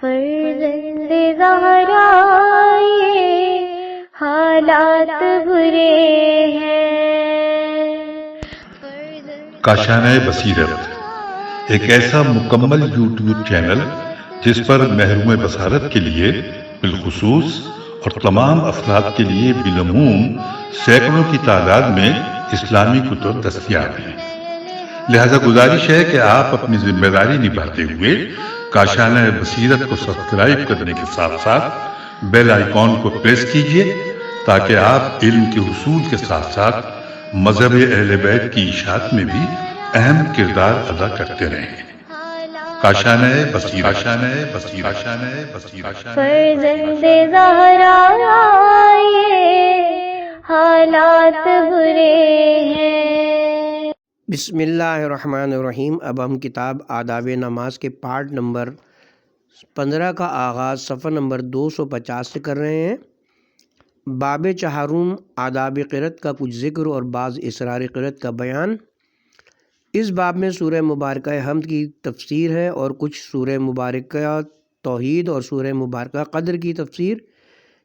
فرزند زہرا یہ حالات برے ہیں۔ کاشانہ بصیرت ایک ایسا مکمل یوٹیوب چینل جس پر محروم بصارت کے لیے بالخصوص اور تمام افراد کے لیے بالعموم سینکڑوں کی تعداد میں اسلامی کتب دستیاب ہیں۔ لہذا گزارش ہے کہ آپ اپنی ذمہ داری نبھاتے ہوئے کاشانہ بصیرت کو سبسکرائب کرنے کے ساتھ ساتھ بیل آئیکن کو پریس کیجئے تاکہ آپ علم کے حصول کے ساتھ ساتھ مذہب اہل بیت کی اشاعت میں بھی اہم کردار ادا کرتے رہیں۔ کاشانہ بصیرت۔ فرزند زہرا یہ حالات برے ہیں۔ بسم اللہ الرحمن الرحیم۔ اب ہم کتاب آداب نماز کے پارٹ نمبر 15 کا آغاز صفحہ نمبر 250 سے کر رہے ہیں۔ باب چہارم آداب قرأت کا کچھ ذکر اور بعض اسرار قرأت کا بیان۔ اس باب میں سورہ مبارکہ حمد کی تفسیر ہے اور کچھ سورہ مبارکہ توحید اور سورہ مبارکہ قدر کی تفسیر۔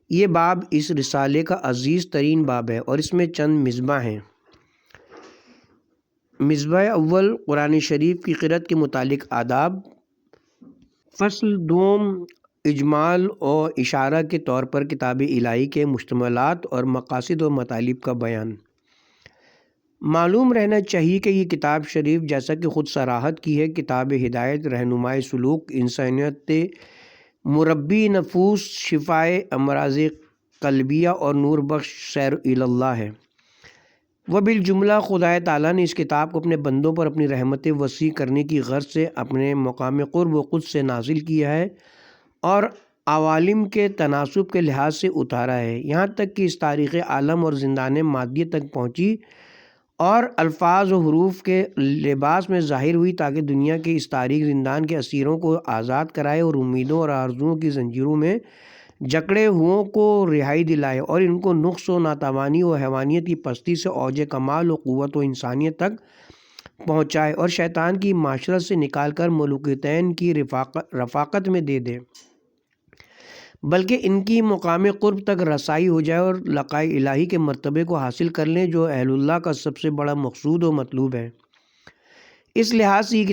یہ باب اس رسالے کا عزیز ترین باب ہے اور اس میں چند مصباح ہیں۔ مصباح اول قرآن شریف کی قرأت کے متعلق آداب۔ فصل دوم اجمال اور اشارہ کے طور پر کتاب الہی کے مشتملات اور مقاصد و مطالب کا بیان۔ معلوم رہنا چاہیے کہ یہ کتاب شریف جیسا کہ خود صراحت کی ہے کتاب ہدایت، رہنمائی سلوک، انسانیت، مربی نفوس، شفائے امراض قلبیہ اور نور بخش سیر اللہ ہے۔ وبالجملہ خدا تعالیٰ نے اس کتاب کو اپنے بندوں پر اپنی رحمت وسیع کرنے کی غرض سے اپنے مقام قرب و قدس سے نازل کیا ہے اور عوالم کے تناسب کے لحاظ سے اتارا ہے، یہاں تک کہ اس تاریخ عالم اور زندان مادیت تک پہنچی اور الفاظ و حروف کے لباس میں ظاہر ہوئی تاکہ دنیا کے اس تاریک زندان کے اسیروں کو آزاد کرائے اور امیدوں اور آرزوؤں کی زنجیروں میں جکڑے ہوئوں کو رہائی دلائے اور ان کو نقص و ناتوانی و حیوانیت کی پستی سے اوج کمال و قوت و انسانیت تک پہنچائے اور شیطان کی معاشرت سے نکال کر ملوکتین کی رفاقت میں دے دے، بلکہ ان کی مقام قرب تک رسائی ہو جائے اور لقاء الہی کے مرتبے کو حاصل کر لیں جو اہل اللہ کا سب سے بڑا مقصود و مطلوب ہے۔ اس لحاظ سے یہ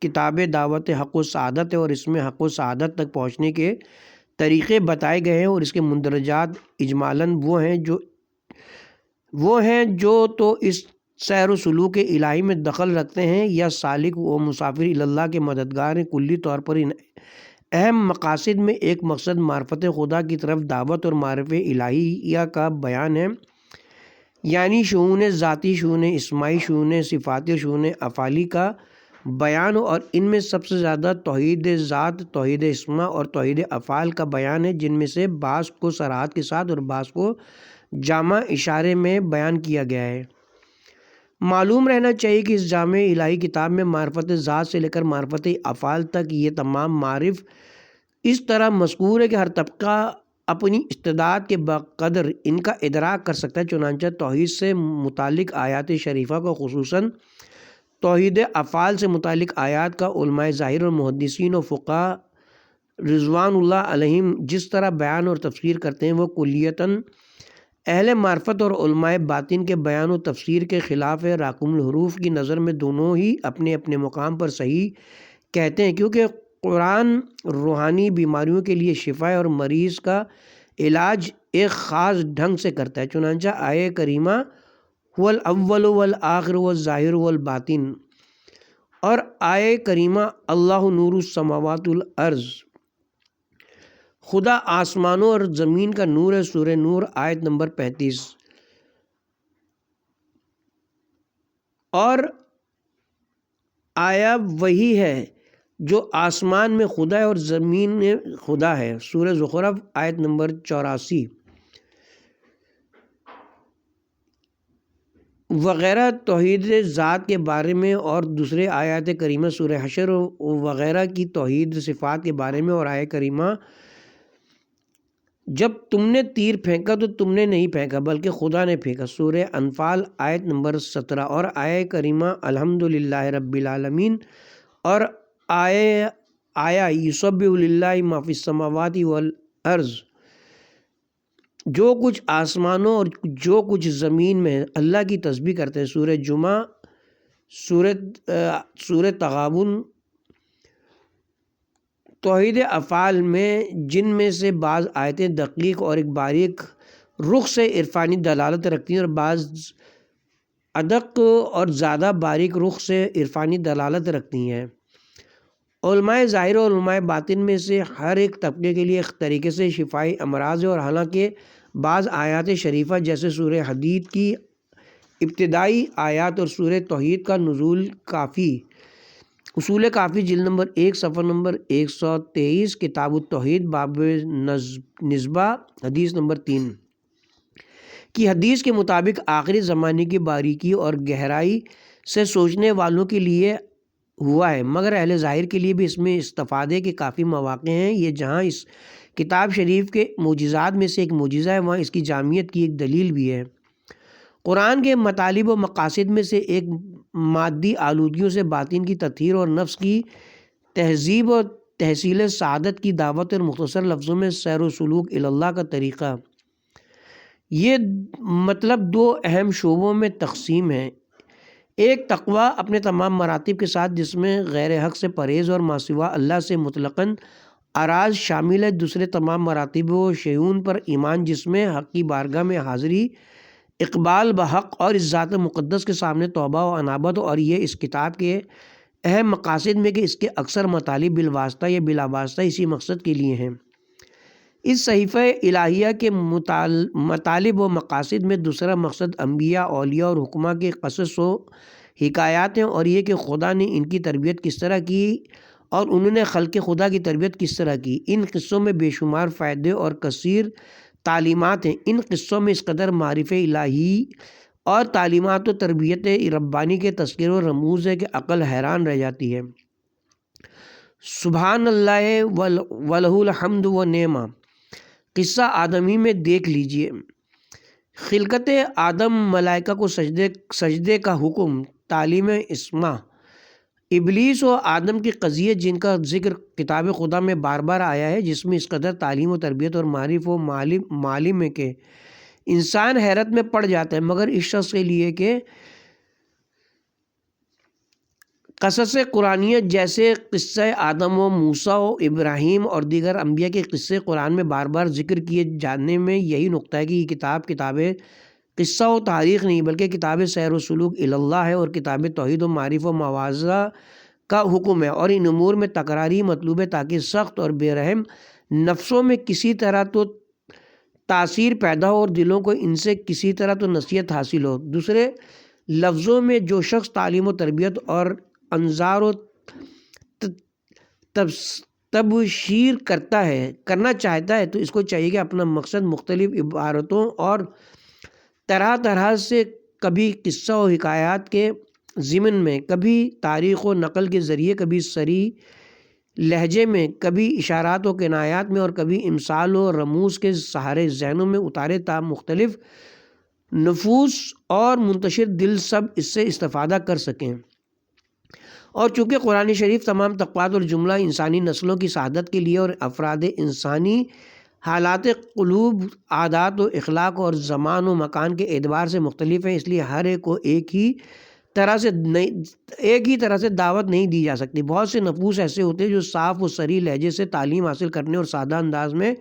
کتاب دعوت حق و سعادت ہے اور اس میں حق و سعادت تک پہنچنے کے طریقے بتائے گئے ہیں اور اس کے مندرجات اجمالاً وہ ہیں جو تو اس سیر و سلوک الہی میں دخل رکھتے ہیں یا سالک و مسافر اللہ کے مددگار ہیں۔ کلی طور پر ان اہم مقاصد میں ایک مقصد معرفت خدا کی طرف دعوت اور معرفت الہیہ کا بیان ہے، یعنی شؤون ذاتی، شؤون اسمائی، شؤون صفاتی اور شؤون افعالی کا بیان، اور ان میں سب سے زیادہ توحید ذات، توحید اسماء اور توحید افعال کا بیان ہے، جن میں سے بعض کو صراحت کے ساتھ اور بعض کو جامع اشارے میں بیان کیا گیا ہے۔ معلوم رہنا چاہیے کہ اس جامع الہی کتاب میں معرفت ذات سے لے کر معرفت افعال تک یہ تمام معارف اس طرح مذکور ہے کہ ہر طبقہ اپنی استعداد کے بقدر ان کا ادراک کر سکتا ہے۔ چنانچہ توحید سے متعلق آیات شریفہ کو خصوصاً توحید افعال سے متعلق آیات کا علماء ظاہر اور محدثین و فقہاء رضوان اللہ علیہم جس طرح بیان اور تفسیر کرتے ہیں وہ کلیتاً اہل معرفت اور علماء باطن کے بیان و تفسیر کے خلاف ہے۔ راکم الحروف کی نظر میں دونوں ہی اپنے اپنے مقام پر صحیح کہتے ہیں، کیونکہ قرآن روحانی بیماریوں کے لیے شفا اور مریض کا علاج ایک خاص ڈھنگ سے کرتا ہے۔ چنانچہ آیہ کریمہ هو الاول والآخر والظاہر والباطن اور آیہ کریمہ اللہ نور السماوات والارض، خدا آسمانوں اور زمین کا نور ہے، سورہ نور آیت نمبر 35، اور آیا وہی ہے جو آسمان میں خدا ہے اور زمین میں خدا ہے، سورہ زخرف آیت نمبر 84 وغیرہ۔ توحید ذات کے بارے میں اور دوسرے آیات کریمہ سورہ حشر وغیرہ کی توحید صفات کے بارے میں، اور آیہ کریمہ جب تم نے تیر پھینکا تو تم نے نہیں پھینکا بلکہ خدا نے پھینکا، سورہ انفال آیت نمبر 17، اور آیہ کریمہ الحمدللہ رب العالمین اور آیا یسبح للہ ما فی السماوات والارض، جو کچھ آسمانوں اور جو کچھ زمین میں ہے اللہ کی تسبیح کرتے ہیں۔ سورہ جمعہ، سورہ تغابن۔ توحید افعال میں جن میں سے بعض آیتیں دقیق اور ایک باریک رخ سے عرفانی دلالت رکھتی ہیں اور بعض ادق اور زیادہ باریک رخ سے عرفانی دلالت رکھتی ہیں۔ علماء ظاہر اور علماء باطن میں سے ہر ایک طبقے کے لیے ایک طریقے سے شفائی امراض ہے، اور حالانکہ بعض آیات شریفہ جیسے سورہ حدید کی ابتدائی آیات اور سورہ توحید کا نزول کافی، اصول کافی جلد نمبر 1 صفحہ نمبر 123، کتاب التوحید باب نسبہ حدیث نمبر 3 کی حدیث کے مطابق آخری زمانے کی باریکی اور گہرائی سے سوچنے والوں کے لیے ہوا ہے، مگر اہل ظاہر کے لیے بھی اس میں استفادے کے کافی مواقع ہیں۔ یہ جہاں اس کتاب شریف کے معجزات میں سے ایک معجزہ ہے، وہاں اس کی جامعیت کی ایک دلیل بھی ہے۔ قرآن کے مطالب و مقاصد میں سے ایک مادی آلودگیوں سے باطن کی تطہیر اور نفس کی تہذیب اور تحصیل سعادت کی دعوت، اور مختصر لفظوں میں سیر و سلوک اللہ کا طریقہ۔ یہ مطلب دو اہم شعبوں میں تقسیم ہے، ایک تقویٰ اپنے تمام مراتب کے ساتھ جس میں غیر حق سے پرہیز اور ما سوا اللہ سے مطلقاً اراض شامل ہے، دوسرے تمام مراتب و شیون پر ایمان جس میں حق کی بارگاہ میں حاضری، اقبال بحق اور اس ذات مقدس کے سامنے توبہ و انابت۔ اور یہ اس کتاب کے اہم مقاصد میں کہ اس کے اکثر مطالب بالواسطہ یا بلا واسطہ اسی مقصد کے لیے ہیں۔ اس صحیفہ الہیہ کے مطالب و مقاصد میں دوسرا مقصد انبیاء، اولیاء اور حکماء کے قصص و حکایات ہیں، اور یہ کہ خدا نے ان کی تربیت کس طرح کی اور انہوں نے خلق خدا کی تربیت کس طرح کی۔ ان قصوں میں بے شمار فائدے اور کثیر تعلیمات ہیں۔ ان قصوں میں اس قدر معرفت الہی اور تعلیمات و تربیت ربانی کے تذکرے و رموز ہے کہ عقل حیران رہ جاتی ہے۔ سبحان اللہ وَلَهُ الْحَمْدُ وَنِعْمَةٌ قصہ آدمی میں دیکھ لیجئے۔ خلقت آدم، ملائکہ کو سجدے کا حکم، تعلیم اسماء، ابلیس و آدم کی قضیہ جن کا ذکر کتاب خدا میں بار بار آیا ہے، جس میں اس قدر تعلیم و تربیت اور معرف و معلم ہے کہ انسان حیرت میں پڑ جاتا ہے، مگر اس شخص کے لیے کہ قصص قرآنیہ جیسے قصہ آدم و موسیٰ و ابراہیم اور دیگر انبیاء کے قصے قرآن میں بار بار ذکر کیے جانے میں یہی نقطہ ہے کہ یہ کتاب قصہ و تاریخ نہیں بلکہ کتاب سیر و سلوک اللہ ہے، اور کتاب توحید و معرف و مواضع کا حکم ہے، اور ان امور میں تکراری مطلوب ہے تاکہ سخت اور بے رحم نفسوں میں کسی طرح تو تاثیر پیدا ہو اور دلوں کو ان سے کسی طرح تو نصیحت حاصل ہو۔ دوسرے لفظوں میں جو شخص تعلیم و تربیت اور انذار و تبشیر کرنا چاہتا ہے تو اس کو چاہیے کہ اپنا مقصد مختلف عبارتوں اور طرح طرح سے، کبھی قصہ و حکایات کے ضمن میں، کبھی تاریخ و نقل کے ذریعے، کبھی صریح لہجے میں، کبھی اشارات و کنایات میں، اور کبھی امثال و رموز کے سہارے ذہنوں میں اتارے تا مختلف نفوس اور منتشر دل سب اس سے استفادہ کر سکیں۔ اور چونکہ قرآن شریف تمام طبقات اور جملہ انسانی نسلوں کی سعادت کے لیے اور افراد انسانی حالات قلوب، عادات و اخلاق اور زمان و مکان کے اعتبار سے مختلف ہیں، اس لیے ہر ایک کو ایک ہی طرح سے دعوت نہیں دی جا سکتی۔ بہت سے نفوس ایسے ہوتے ہیں جو صاف و صریح لہجے سے تعلیم حاصل کرنے اور سادہ انداز میں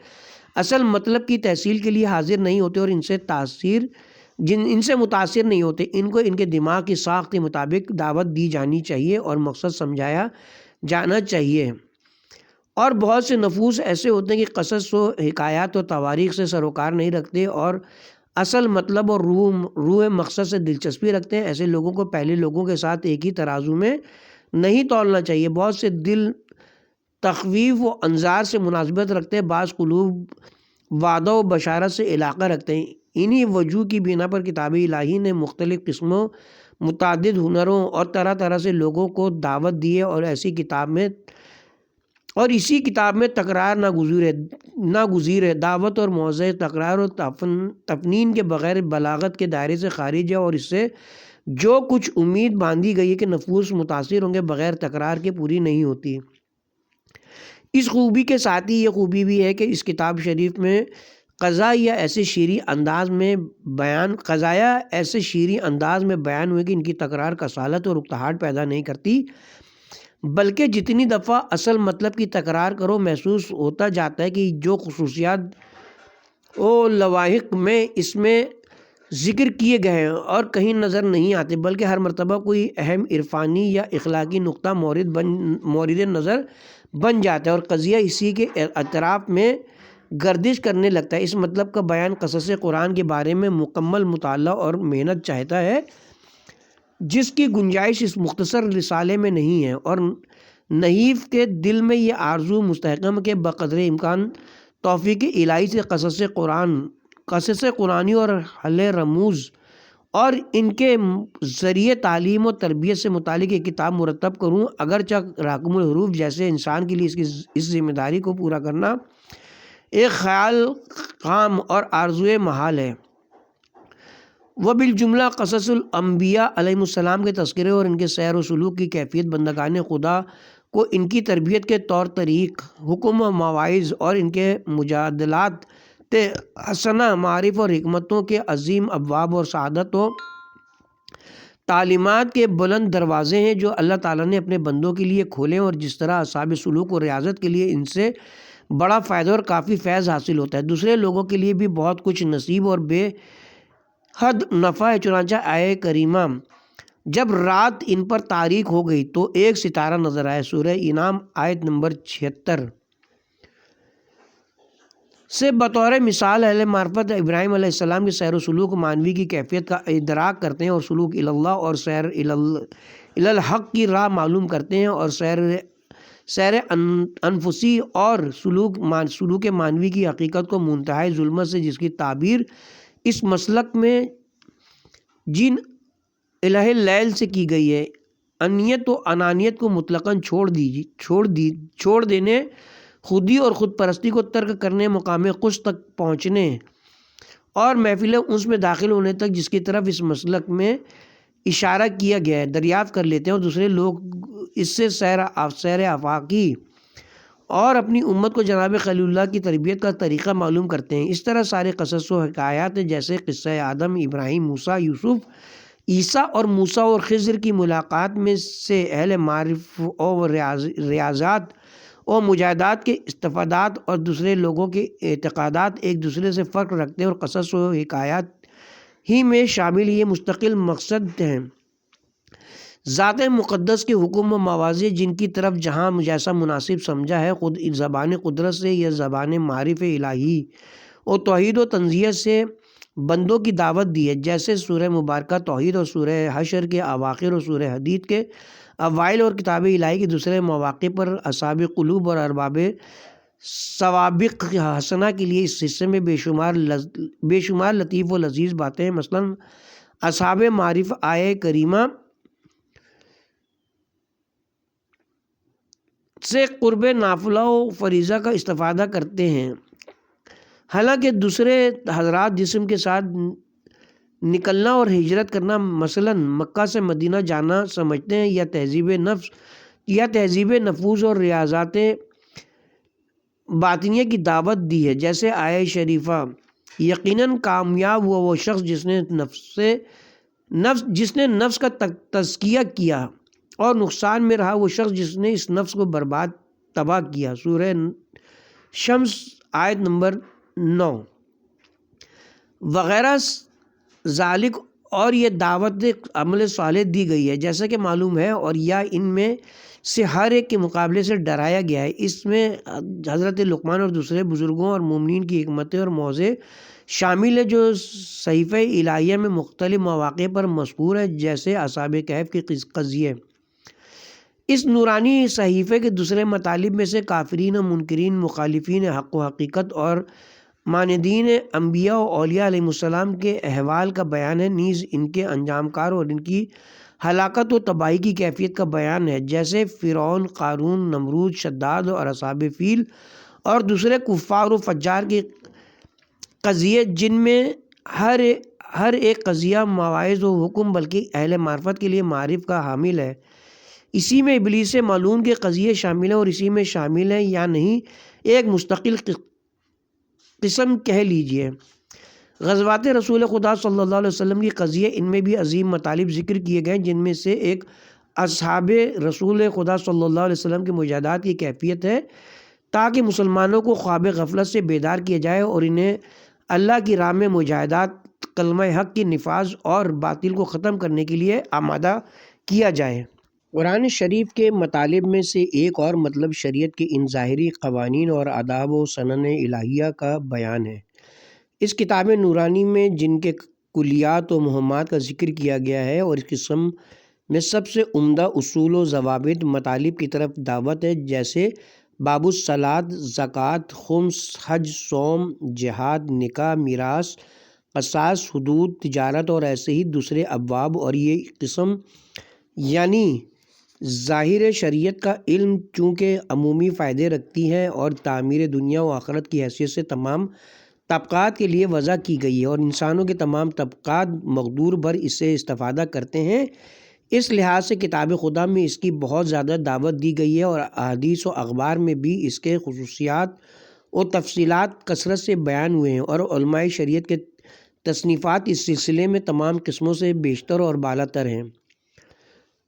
اصل مطلب کی تحصیل کے لیے حاضر نہیں ہوتے، اور ان سے متاثر نہیں ہوتے۔ ان کو ان کے دماغ کی ساخت کے مطابق دعوت دی جانی چاہیے اور مقصد سمجھایا جانا چاہیے۔ اور بہت سے نفوس ایسے ہوتے ہیں کہ قصص و حکایات و تواریخ سے سروکار نہیں رکھتے اور اصل مطلب اور روح مقصد سے دلچسپی رکھتے ہیں۔ ایسے لوگوں کو پہلے لوگوں کے ساتھ ایک ہی ترازو میں نہیں تولنا چاہیے۔ بہت سے دل تخویف و انذار سے مناسبت رکھتے ہیں، بعض قلوب وعدہ و بشارت سے علاقہ رکھتے ہیں۔ انہی وجوہ کی بنا پر کتاب الہی نے مختلف قسموں، متعدد ہنروں اور طرح طرح سے لوگوں کو دعوت دی ہے، اور اسی کتاب میں تکرار ناگزیر ہے۔ دعوت اور موضع تکرار اور تفنین کے بغیر بلاغت کے دائرے سے خارج ہے، اور اس سے جو کچھ امید باندھی گئی ہے کہ نفوس متاثر ہوں گے بغیر تکرار کے پوری نہیں ہوتی۔ اس خوبی کے ساتھ ہی یہ خوبی بھی ہے کہ اس کتاب شریف میں قضایا ایسے شیریں انداز میں بیان ہوئے کہ ان کی تکرار کسالت اور اکتاہٹ پیدا نہیں کرتی، بلکہ جتنی دفعہ اصل مطلب کی تکرار کرو محسوس ہوتا جاتا ہے کہ جو خصوصیات و لواحق میں اس میں ذکر کیے گئے ہیں اور کہیں نظر نہیں آتے، بلکہ ہر مرتبہ کوئی اہم عرفانی یا اخلاقی نقطہ مورد نظر بن جاتا ہے اور قضیہ اسی کے اطراف میں گردش کرنے لگتا ہے۔ اس مطلب کا بیان قصص قرآن کے بارے میں مکمل مطالعہ اور محنت چاہتا ہے، جس کی گنجائش اس مختصر رسالے میں نہیں ہے، اور نحیف کے دل میں یہ آرزو مستحکم کہ بقدر امکان توفیق الہی سے قصص قرآنی اور حل رموز اور ان کے ذریعے تعلیم و تربیت سے متعلق ایک کتاب مرتب کروں، اگرچہ راکم الحروف جیسے انسان کے لیے اس ذمہ داری کو پورا کرنا ایک خیال خام اور آرزوئے محال ہے۔ وبالجملہ قصص الانبیاء علیہم السلام کے تذکرے اور ان کے سیر و سلوک کی کیفیت بندگان خدا کو ان کی تربیت کے طور طریق، حکم و مواعظ اور ان کے مجادلات حسنہ، معارف اور حکمتوں کے عظیم ابواب اور سعادت و تعلیمات کے بلند دروازے ہیں جو اللہ تعالیٰ نے اپنے بندوں کے لیے کھولے، اور جس طرح اصحاب سلوک و ریاضت کے لیے ان سے بڑا فائدہ اور کافی فیض حاصل ہوتا ہے، دوسرے لوگوں کے لیے بھی بہت کچھ نصیب اور بے حد نفع ہے۔ چنانچہ آیہ کریمہ جب رات ان پر تاریک ہو گئی تو ایک ستارہ نظر آیا، سورہ انعام آیت نمبر 76 سے بطور مثال اہل معرفت ابراہیم علیہ السلام کے سیر و سلوک معنوی کی کیفیت کا ادراک کرتے ہیں اور سلوک اللہ اور سیر الحق کی راہ معلوم کرتے ہیں، اور سیر انفسی اور سلوک معنوی کی حقیقت کو منتہائی ظلمت سے، جس کی تعبیر اس مسلک میں جن الہ اللیل سے کی گئی ہے، انیت و انانیت کو مطلقاً چھوڑ دینے، خودی اور خود پرستی کو ترک کرنے، مقام قدس تک پہنچنے اور محفل انس میں داخل ہونے تک، جس کی طرف اس مسلک میں اشارہ کیا گیا ہے، دریافت کر لیتے ہیں، اور دوسرے لوگ اس سے سیر آفاقی اور اپنی امت کو جناب خلیل اللہ کی تربیت کا طریقہ معلوم کرتے ہیں۔ اس طرح سارے قصص و حکایات جیسے قصہ آدم، ابراہیم، موسیٰ، یوسف، عیسیٰ اور موسیٰ اور خضر کی ملاقات میں سے اہل معرف اور ریاضات اور مجاہدات کے استفادات اور دوسرے لوگوں کے اعتقادات ایک دوسرے سے فرق رکھتے ہیں اور قصص و حکایات ہی میں شامل یہ مستقل مقصد ہیں۔ ذات مقدس کے حکم و مواضع جن کی طرف جہاں جیسا مناسب سمجھا ہے، خود زبان قدرت سے یا زبان معارف الہی اور توحید و تنزیہ سے بندوں کی دعوت دی ہے، جیسے سورہ مبارکہ توحید اور سورہ حشر کے اواخر اور سورہ حدید کے اوائل اور کتاب الہی کے دوسرے مواقع پر اصحاب قلوب اور ارباب سوابق حسنہ کے لیے اس حصے میں بے شمار لطیف و لذیذ باتیں ہیں۔ مثلاً اصحاب معرف آیہ کریمہ سے قرب نافلہ و فریضہ کا استفادہ کرتے ہیں، حالانکہ دوسرے حضرات جسم کے ساتھ نکلنا اور ہجرت کرنا مثلاً مکہ سے مدینہ جانا سمجھتے ہیں، یا تہذیب نفوس اور ریاضات باطنیہ کی دعوت دی ہے، جیسے آیہ شریفہ یقیناً کامیاب ہوا وہ شخص جس نے نفس کا تزکیہ کیا، اور نقصان میں رہا وہ شخص جس نے اس نفس کو تباہ کیا، سورہ شمس آیت نمبر 9 وغیرہ ذالک، اور یہ دعوت عمل صالح دی گئی ہے جیسا کہ معلوم ہے، اور یا ان میں سے ہر ایک کے مقابلے سے ڈرایا گیا ہے۔ اس میں حضرت لقمان اور دوسرے بزرگوں اور مومنین کی حکمتیں اور موعظے شامل ہے جو صحیفہ الہیہ میں مختلف مواقع پر مذکور ہے، جیسے اصحاب کہف کے قضیے۔ اس نورانی صحیفے کے دوسرے مطالب میں سے کافرین و منکرین، مخالفین حق و حقیقت اور ماندین انبیاء و اولیاء علیہ السلام کے احوال کا بیان ہے، نیز ان کے انجام کار اور ان کی ہلاکت و تباہی کی کیفیت کا بیان ہے، جیسے فرعون، قارون، نمرود، شداد اور اصحاب فیل اور دوسرے کفار و فجار کے قضیے، جن میں ہر ایک قضیہ مواعظ و حکم بلکہ اہل معرفت کے لیے معرف کا حامل ہے۔ اسی میں ابلیس ملعون کے قضیے شامل ہیں اور اسی میں شامل ہیں یا نہیں ایک مستقل قسم کہہ لیجئے۔ غزوات رسول خدا صلی اللہ علیہ وسلم کی قضیے، ان میں بھی عظیم مطالب ذکر کیے گئے، جن میں سے ایک اصحاب رسول خدا صلی اللہ علیہ وسلم کے مجاہدات کی کیفیت ہے، تاکہ مسلمانوں کو خواب غفلت سے بیدار کیا جائے اور انہیں اللہ کی راہ میں مجاہدات، کلمہ حق کی نفاذ اور باطل کو ختم کرنے کے لیے آمادہ کیا جائے۔ قرآن شریف کے مطالب میں سے ایک اور مطلب شریعت کے ان ظاہری قوانین اور آداب و سنن الہیہ کا بیان ہے۔ اس کتاب نورانی میں جن کے کلیات و مہمات کا ذکر کیا گیا ہے اور اس قسم میں سب سے عمدہ اصول و ضوابط مطالب کی طرف دعوت ہے، جیسے باب الصلاۃ، زکوٰۃ، خمس، حج، صوم، جہاد، نکاح، میراث، قصاص، حدود، تجارت اور ایسے ہی دوسرے ابواب۔ اور یہ قسم یعنی ظاہر شریعت کا علم چونکہ عمومی فائدے رکھتی ہے اور تعمیر دنیا و آخرت کی حیثیت سے تمام طبقات کے لیے وضع کی گئی ہے اور انسانوں کے تمام طبقات مقدور بر اس سے استفادہ کرتے ہیں، اس لحاظ سے کتاب خدا میں اس کی بہت زیادہ دعوت دی گئی ہے اور احادیث و اخبار میں بھی اس کے خصوصیات و تفصیلات کثرت سے بیان ہوئے ہیں اور علماء شریعت کے تصنیفات اس سلسلے میں تمام قسموں سے بیشتر اور بالا تر ہیں۔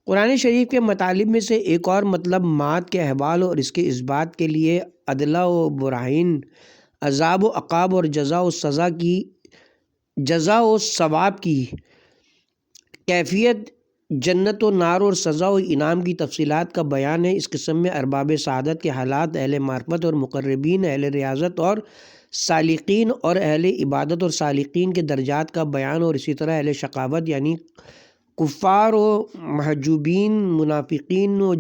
قرآن شریف کے مطالب میں سے ایک اور مطلب معاد کے احوال اور اس کے اثبات کے لیے ادلہ و براہین، عذاب و عقاب اور جزا و ثواب کی کیفیت، جنت و نار اور سزا و انعام کی تفصیلات کا بیان ہے۔ اس قسم میں ارباب سعادت کے حالات، اہل معرفت اور مقربین، اہل ریاضت اور سالقین اور اہل عبادت اور سالقین کے درجات کا بیان، اور اسی طرح اہل شقاوت یعنی کفار و محجوبین، منافقین و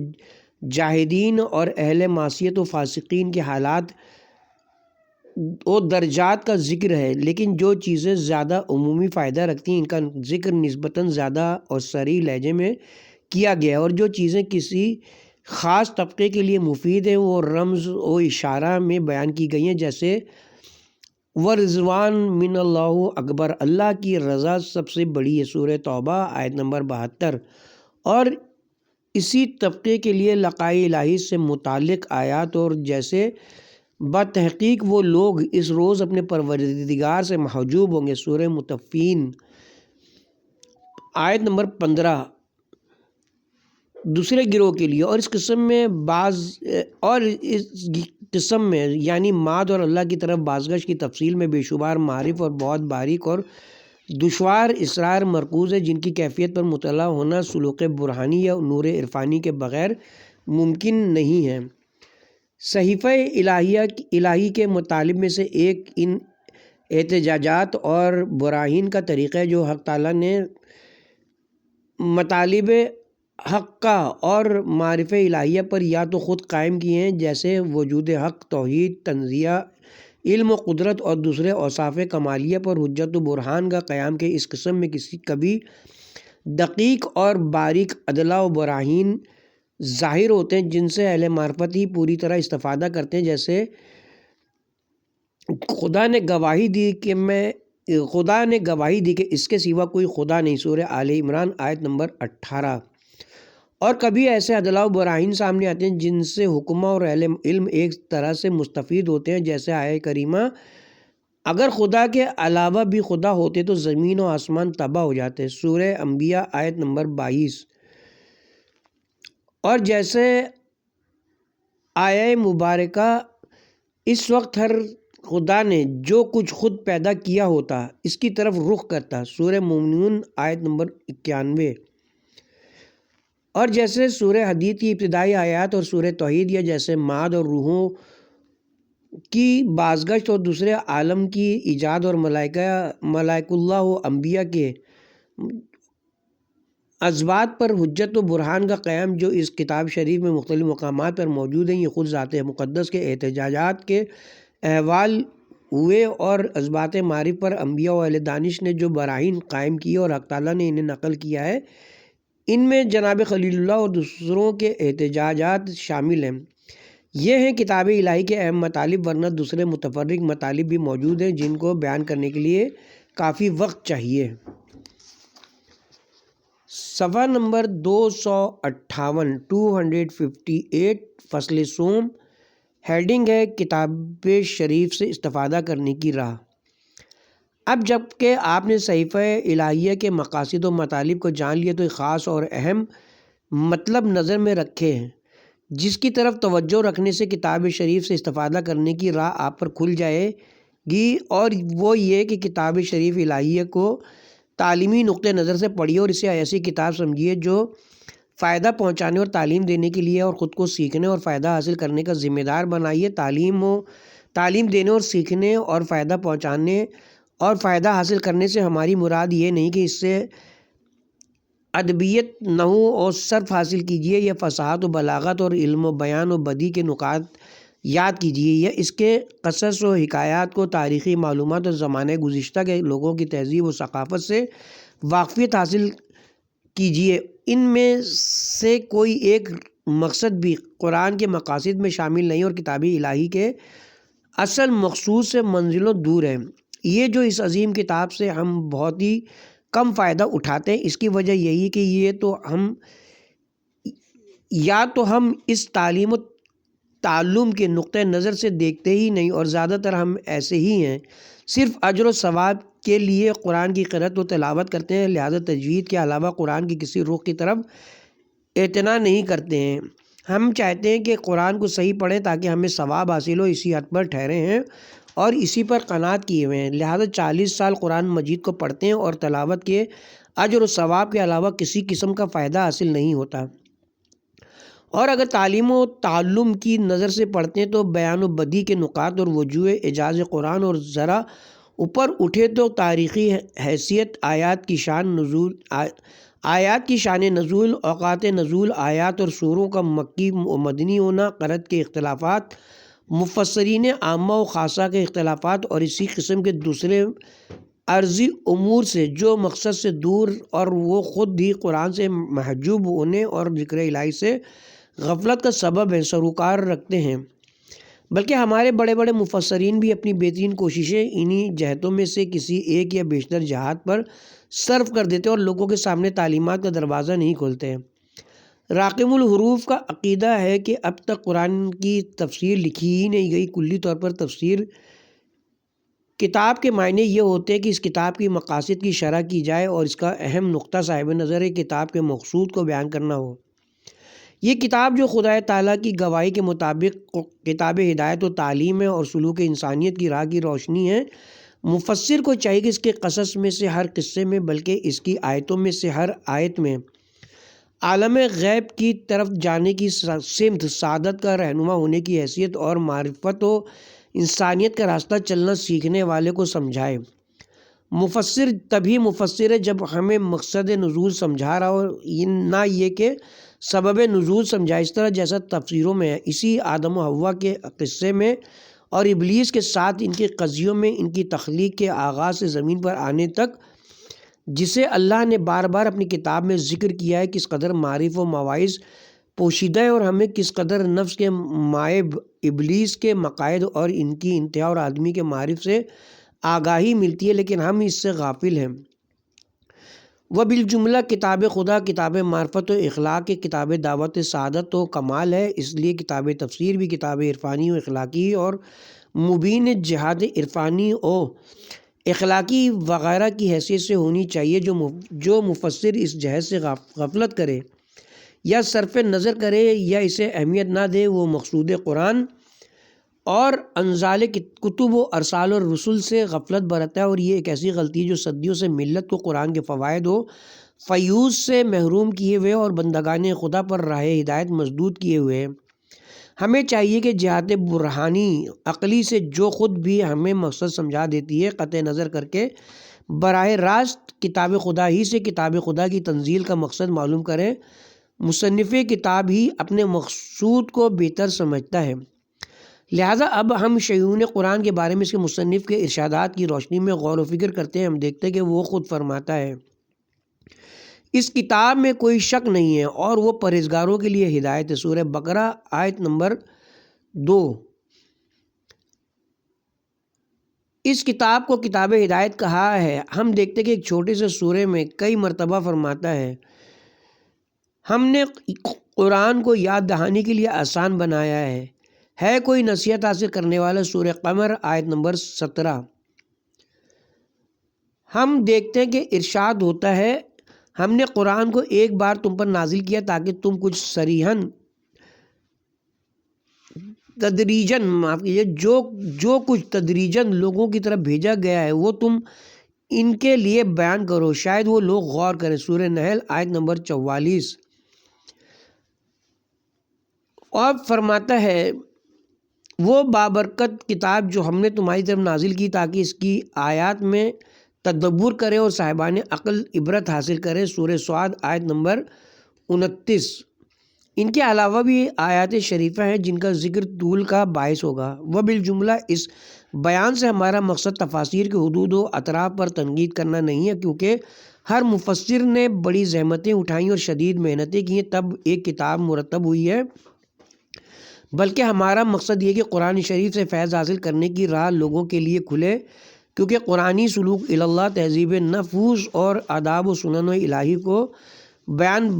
جاہدین اور اہل معصیت و فاسقین کے حالات و درجات کا ذکر ہے۔ لیکن جو چیزیں زیادہ عمومی فائدہ رکھتی ہیں ان کا ذکر نسبتاً زیادہ اور صریح لہجے میں کیا گیا ہے، اور جو چیزیں کسی خاص طبقے کے لیے مفید ہیں وہ رمز و اشارہ میں بیان کی گئی ہیں، جیسے ورضوان من اللہ اکبر، اللہ کی رضا سب سے بڑی ہے، سورہ توبہ آیت نمبر 72، اور اسی طبقے کے لیے لقاء الہی سے متعلق آیات، اور جیسے بتحقیق وہ لوگ اس روز اپنے پروردگار سے محجوب ہوں گے، سورہ مطففین آیت نمبر 15، دوسرے گروہ کے لیے۔ اور اس قسم میں یعنی معاد اور اللہ کی طرف بازگشت کی تفصیل میں بے شمار معارف اور بہت باریک اور دشوار اسرار مرکوز ہے، جن کی کیفیت پر مطلع ہونا سلوک برہانی یا نور عرفانی کے بغیر ممکن نہیں ہے۔ صحیفہ الہی کے مطالب میں سے ایک ان احتجاجات اور براہین کا طریقہ ہے جو حق تعالیٰ نے مطالب حقہ اور معارف الہیہ پر یا تو خود قائم کیے ہیں، جیسے وجود حق، توحید، تنزیہ، علم و قدرت، اور دوسرے اوصاف کمالیہ پر حجت و برہان کا قیام کے اس قسم میں کبھی دقیق اور باریک ادلہ و براہین ظاہر ہوتے ہیں جن سے اہل معرفت ہی پوری طرح استفادہ کرتے ہیں، جیسے خدا نے گواہی دی کہ اس کے سوا کوئی خدا نہیں، سورہ آل عمران آیت نمبر 18۔ اور کبھی ایسے ادلہ و براہین سامنے آتے ہیں جن سے حکمہ اور اہل علم ایک طرح سے مستفید ہوتے ہیں، جیسے آیہ کریمہ اگر خدا کے علاوہ بھی خدا ہوتے تو زمین و آسمان تباہ ہو جاتے، سورہ انبیاء آیت نمبر 22۔ اور جیسے آیہ مبارکہ اس وقت ہر خدا نے جو کچھ خود پیدا کیا ہوتا اس کی طرف رخ کرتا، سورہ مومنون آیت نمبر 91۔ اور جیسے سورہ حدید کی ابتدائی آیات اور سورہ توحید، یا جیسے معاد اور روحوں کی بازگشت اور دوسرے عالم کی ایجاد اور ملائکہ اللہ و انبیاء کے اثبات پر حجت و برہان کا قیام جو اس کتاب شریف میں مختلف مقامات پر موجود ہیں، یہ خود ذات مقدس کے احتجاجات کے احوال ہوئے، اور اثبات معرف پر انبیاء و اہل دانش نے جو براہین قائم کیے اور حق تعالیٰ نے انہیں نقل کیا ہے، ان میں جناب خلیل اللہ اور دوسروں کے احتجاجات شامل ہیں۔ یہ ہیں کتاب الہی کے اہم مطالب، ورنہ دوسرے متفرق مطالب بھی موجود ہیں جن کو بیان کرنے کے لیے کافی وقت چاہیے۔ صفحہ نمبر 258 258 فصل سوم، ہیڈنگ ہے کتاب شریف سے استفادہ کرنے کی راہ۔ اب جب کہ آپ نے صحیفہ الہیہ کے مقاصد و مطالب کو جان لیا تو ایک خاص اور اہم مطلب نظر میں رکھے ہیں جس کی طرف توجہ رکھنے سے کتاب شریف سے استفادہ کرنے کی راہ آپ پر کھل جائے گی، اور وہ یہ کہ کتاب شریف الہیہ کو تعلیمی نقطہ نظر سے پڑھیے اور اسے ایسی کتاب سمجھیے جو فائدہ پہنچانے اور تعلیم دینے کے لیے اور خود کو سیکھنے اور فائدہ حاصل کرنے کا ذمہ دار بنائیے۔ تعلیم دینے اور سیکھنے اور فائدہ پہنچانے اور فائدہ حاصل کرنے سے ہماری مراد یہ نہیں کہ اس سے ادبیت، نحو اور صرف حاصل کیجیے یا فصاحت و بلاغت اور علم و بیان و بدیع کے نکات یاد کیجیے یا اس کے قصص و حکایات کو تاریخی معلومات اور زمانہ گزشتہ کے لوگوں کی تہذیب و ثقافت سے واقفیت حاصل کیجیے۔ ان میں سے کوئی ایک مقصد بھی قرآن کے مقاصد میں شامل نہیں اور کتاب الہی کے اصل مقصود سے منزلوں دور ہے۔ یہ جو اس عظیم کتاب سے ہم بہت ہی کم فائدہ اٹھاتے ہیں، اس کی وجہ یہی کہ یا تو ہم اس تعلیم و تعلم کے نقطہ نظر سے دیکھتے ہی نہیں، اور زیادہ تر ہم ایسے ہی ہیں، صرف اجر و ثواب کے لیے قرآن کی قرأت و تلاوت کرتے ہیں، لہذا تجوید کے علاوہ قرآن کی کسی رخ کی طرف اعتنا نہیں کرتے ہیں۔ ہم چاہتے ہیں کہ قرآن کو صحیح پڑھیں تاکہ ہمیں ثواب حاصل ہو، اسی حد پر ٹھہرے ہیں اور اسی پر قناعت کیے ہوئے ہیں، لہذا 40 سال قرآن مجید کو پڑھتے ہیں اور تلاوت کے اجر و ثواب کے علاوہ کسی قسم کا فائدہ حاصل نہیں ہوتا۔ اور اگر تعلیم و تعلم کی نظر سے پڑھتے ہیں تو بیان و بدیع کے نکات اور وجوہ اعجاز قرآن، اور ذرا اوپر اٹھے تو تاریخی حیثیت، آیات کی شان نزول، اوقات نزول آیات اور سوروں کا مکی و مدنی ہونا، قرأت کے اختلافات، مفسرین عامہ و خاصہ کے اختلافات اور اسی قسم کے دوسرے عرضی امور سے جو مقصد سے دور اور وہ خود ہی قرآن سے محجوب ہونے اور ذکر الہی سے غفلت کا سبب ہیں، سروکار رکھتے ہیں۔ بلکہ ہمارے بڑے بڑے مفسرین بھی اپنی بہترین کوششیں انہی جہتوں میں سے کسی ایک یا بیشتر جہات پر صرف کر دیتے اور لوگوں کے سامنے تعلیمات کا دروازہ نہیں کھولتے ہیں۔ راقم الحروف کا عقیدہ ہے کہ اب تک قرآن کی تفسیر لکھی ہی نہیں گئی۔ کلی طور پر تفسیر کتاب کے معنی یہ ہوتے ہیں کہ اس کتاب کی مقاصد کی شرح کی جائے اور اس کا اہم نقطہ صاحب نظر ہے کتاب کے مقصود کو بیان کرنا ہو۔ یہ کتاب جو خدا تعالیٰ کی گواہی کے مطابق کتاب ہدایت و تعلیم ہے اور سلوک انسانیت کی راہ کی روشنی ہے، مفسر کو چاہیے کہ اس کے قصص میں سے ہر قصے میں، بلکہ اس کی آیتوں میں سے ہر آیت میں عالم غیب کی طرف جانے کی سمت، سعادت کا رہنما ہونے کی حیثیت اور معرفت و انسانیت کا راستہ چلنا سیکھنے والے کو سمجھائے۔ مفسر تبھی مفسر ہے جب ہمیں مقصد نزول سمجھا رہا ہو، نہ یہ کہ سبب نزول سمجھائے، اس طرح جیسا تفسیروں میں ہے۔ اسی آدم و حوا کے قصے میں اور ابلیس کے ساتھ ان کے قضیوں میں، ان کی تخلیق کے آغاز سے زمین پر آنے تک، جسے اللہ نے بار بار اپنی کتاب میں ذکر کیا ہے، کس قدر معارف و مواعظ پوشیدہ ہے اور ہمیں کس قدر نفس کے مائب، ابلیس کے مقاصد اور ان کی انتہا اور آدمی کے معارف سے آگاہی ملتی ہے، لیکن ہم اس سے غافل ہیں۔ وبالجملہ کتاب خدا کتاب معرفت و اخلاق، کتاب دعوت سعادت و کمال ہے، اس لیے کتاب تفسیر بھی کتاب عرفانی و اخلاقی اور مبین جہاد عرفانی و اخلاقی وغیرہ کی حیثیت سے ہونی چاہیے۔ جو مفسر اس جہد سے غفلت کرے یا صرف نظر کرے یا اسے اہمیت نہ دے، وہ مقصود قرآن اور انزال کتب و ارسال اور رسول سے غفلت برتتا ہے، اور یہ ایک ایسی غلطی ہے جو صدیوں سے ملت کو قرآن کے فوائد و فیوز سے محروم کیے ہوئے اور بندگان خدا پر راہ ہدایت مسدود کیے ہوئے ہے۔ ہمیں چاہیے کہ جہات برہانی عقلی سے جو خود بھی ہمیں مقصد سمجھا دیتی ہے، قطع نظر کر کے براہ راست کتاب خدا ہی سے کتاب خدا کی تنزیل کا مقصد معلوم کریں۔ مصنف کتاب ہی اپنے مقصود کو بہتر سمجھتا ہے، لہٰذا اب ہم شیون قرآن کے بارے میں اس کے مصنف کے ارشادات کی روشنی میں غور و فکر کرتے ہیں۔ ہم دیکھتے ہیں کہ وہ خود فرماتا ہے، اس کتاب میں کوئی شک نہیں ہے اور وہ پرہیزگاروں کے لیے ہدایت ہے۔ سورہ بقرہ آیت نمبر 2۔ اس کتاب کو کتاب ہدایت کہا ہے۔ ہم دیکھتے ہیں کہ ایک چھوٹے سے سورے میں کئی مرتبہ فرماتا ہم نے قرآن کو یاد دہانی کے لیے آسان بنایا ہے کوئی نصیحت حاصل کرنے والا؟ سورہ قمر آیت نمبر 17۔ ہم دیکھتے ہیں کہ ارشاد ہوتا ہے ہم نے قرآن کو ایک بار تم پر نازل کیا تاکہ تم کچھ صریحاً تدریجاً جو کچھ تدریجاً لوگوں کی طرف بھیجا گیا ہے وہ تم ان کے لیے بیان کرو، شاید وہ لوگ غور کریں۔ سورہ نحل آیت نمبر 44۔ اور فرماتا ہے وہ بابرکت کتاب جو ہم نے تمہاری طرف نازل کی تاکہ اس کی آیات میں تدبر کرے اور صاحبان عقل عبرت حاصل کرے۔ سورہ صاد آیت نمبر 29۔ ان کے علاوہ بھی آیات شریفہ ہیں جن کا ذکر طول کا باعث ہوگا۔ وبالجملہ اس بیان سے ہمارا مقصد تفاسیر کے حدود و اطراف پر تنقید کرنا نہیں ہے، کیونکہ ہر مفسر نے بڑی زحمتیں اٹھائیں اور شدید محنتیں کی ہیں تب ایک کتاب مرتب ہوئی ہے، بلکہ ہمارا مقصد یہ کہ قرآن شریف سے فیض حاصل کرنے کی راہ لوگوں کے لیے کھلے، کیونکہ قرآنی سلوک اللہ، تہذیب نفوس اور آداب و سنن و الہی کو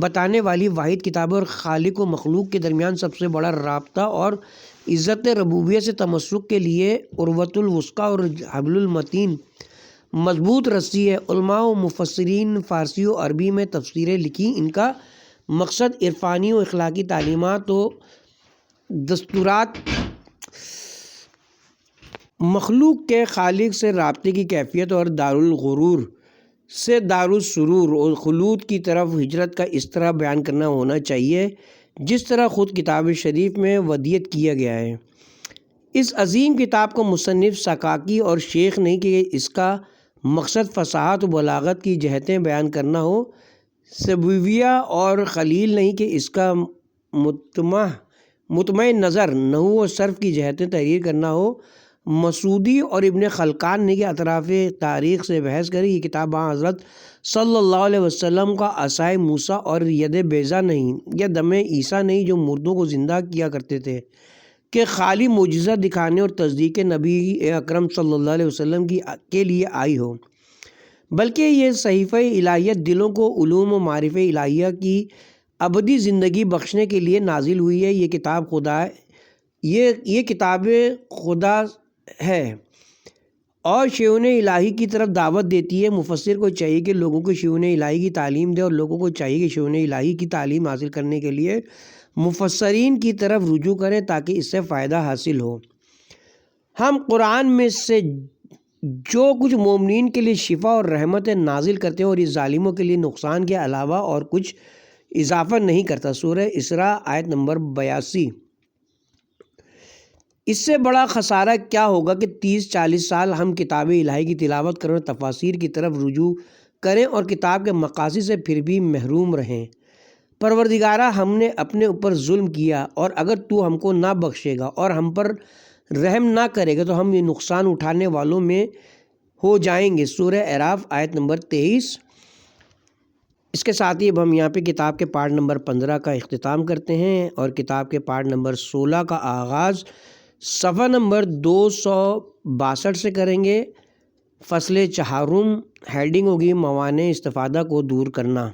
بتانے والی واحد کتاب اور خالق و مخلوق کے درمیان سب سے بڑا رابطہ اور عزت ربوبیت سے تمسک کے لیے عروۃ الوثقی اور حبل المتین مضبوط رسی ہے۔ علماء و مفسرین فارسی و عربی میں تفسیریں لکھی، ان کا مقصد عرفانی و اخلاقی تعلیمات و دستورات مخلوق کے خالق سے رابطے کی کیفیت اور دارالغرور سے دارالسرور اور خلود کی طرف ہجرت کا اس طرح بیان کرنا ہونا چاہیے جس طرح خود کتاب شریف میں ودیت کیا گیا ہے۔ اس عظیم کتاب کو مصنف سکاکی اور شیخ نہیں کہ اس کا مقصد فصاحت و بلاغت کی جہتیں بیان کرنا ہو، سبویہ اور خلیل نہیں کہ اس کا مطمع نظر نحو و صرف کی جہتیں تحریر کرنا ہو، مسعودی اور ابن خلقان نے کہ اطراف تاریخ سے بحث کری۔ یہ کتاب حضرت صلی اللہ علیہ وسلم کا عصائے موسیٰ اور ید بیضا نہیں یا دم عیسیٰ نہیں جو مردوں کو زندہ کیا کرتے تھے کہ خالی معجزہ دکھانے اور تصدیق نبی اکرم صلی اللہ علیہ وسلم کے لیے آئی ہو، بلکہ یہ صحیفہ الہیت دلوں کو علوم و معارف الہیہ کی ابدی زندگی بخشنے کے لیے نازل ہوئی ہے۔ یہ کتاب خدا ہے اور شیون الہی کی طرف دعوت دیتی ہے۔ مفسر کو چاہیے کہ لوگوں کو شیون الہی کی تعلیم دے اور لوگوں کو چاہیے کہ شیون الہی کی تعلیم حاصل کرنے کے لیے مفسرین کی طرف رجوع کریں تاکہ اس سے فائدہ حاصل ہو۔ ہم قرآن میں سے جو کچھ مومنین کے لیے شفا اور رحمت نازل کرتے ہیں اور اس ظالموں کے لیے نقصان کے علاوہ اور کچھ اضافہ نہیں کرتا۔ سورہ اسراء آیت نمبر 82۔ اس سے بڑا خسارہ کیا ہوگا کہ 30-40 سال ہم کتاب الہی کی تلاوت کریں اور تفاسیر کی طرف رجوع کریں اور کتاب کے مقاصد سے پھر بھی محروم رہیں۔ پروردگارہ، ہم نے اپنے اوپر ظلم کیا اور اگر تو ہم کو نہ بخشے گا اور ہم پر رحم نہ کرے گا تو ہم یہ نقصان اٹھانے والوں میں ہو جائیں گے۔ سورہ اعراف آیت نمبر 23۔ اس کے ساتھ ہی اب ہم یہاں پہ کتاب کے پارٹ نمبر 15 کا اختتام کرتے ہیں اور کتاب کے پارٹ نمبر 16 کا آغاز صفحہ نمبر 262 سے کریں گے۔ فصل چہارم، ہیڈنگ ہوگی موانع استفادہ کو دور کرنا۔